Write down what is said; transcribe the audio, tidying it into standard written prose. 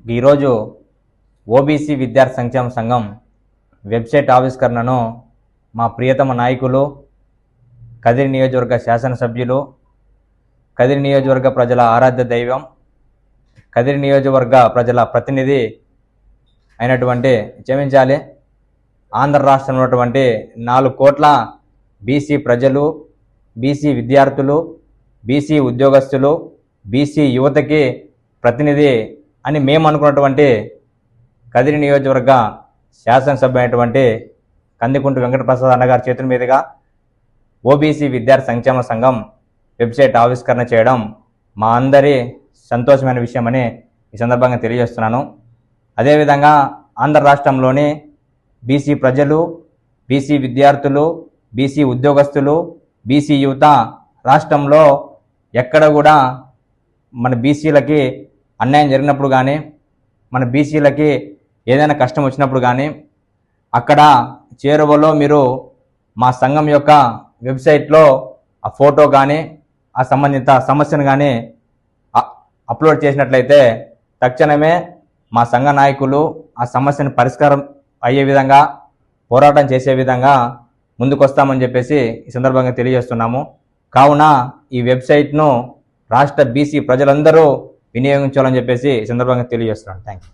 ఈరోజు ఓబీసీ విద్యార్థి సంక్షేమ సంఘం వెబ్సైట్ ఆవిష్కరణను మా ప్రియతమ నాయకులు, కదిరి నియోజకవర్గ శాసనసభ్యులు, కదిరి నియోజకవర్గ ప్రజల ఆరాధ్య దైవం, కదిరి నియోజకవర్గ ప్రజల ప్రతినిధి అయినటువంటి క్షమించాలి ఆంధ్ర రాష్ట్రంలో ఉన్నటువంటి 4 కోట్ల బీసీ ప్రజలు, బీసీ విద్యార్థులు, బీసీ ఉద్యోగస్తులు, బీసీ యువతకి ప్రతినిధి అని మేము అనుకున్నటువంటి కదిరి నియోజకవర్గ శాసనసభ్యులు అయినటువంటి కందికుంట వెంకటప్రసాద్ అన్నగారి చేతుల మీదుగా ఓబీసీ విద్యార్థి సంక్షేమ సంఘం వెబ్సైట్ ఆవిష్కరణ చేయడం మా అందరి సంతోషమైన విషయమని ఈ సందర్భంగా తెలియజేస్తున్నాను. అదేవిధంగా ఆంధ్ర రాష్ట్రంలోని బీసీ ప్రజలు, బీసీ విద్యార్థులు, బీసీ ఉద్యోగస్తులు, బీసీ యువత రాష్ట్రంలో ఎక్కడ కూడా మన బీసీలకి అన్యాయం జరిగినప్పుడు కానీ, మన బీసీలకి ఏదైనా కష్టం వచ్చినప్పుడు కానీ అక్కడ చేరువలో మీరు మా సంఘం యొక్క వెబ్సైట్లో ఆ ఫోటో కానీ ఆ సంబంధిత సమస్యను కానీ అప్లోడ్ చేసినట్లయితే తక్షణమే మా సంఘ నాయకులు ఆ సమస్యను పరిష్కారం అయ్యే విధంగా, పోరాటం చేసే విధంగా ముందుకొస్తామని చెప్పేసి ఈ సందర్భంగా తెలియజేస్తున్నాము. కావున ఈ వెబ్సైట్ను రాష్ట్ర బీసీ ప్రజలందరూ వినియోగించాలని చెప్పేసి ఈ సందర్భంగా తెలియజేస్తున్నాను. Thank you.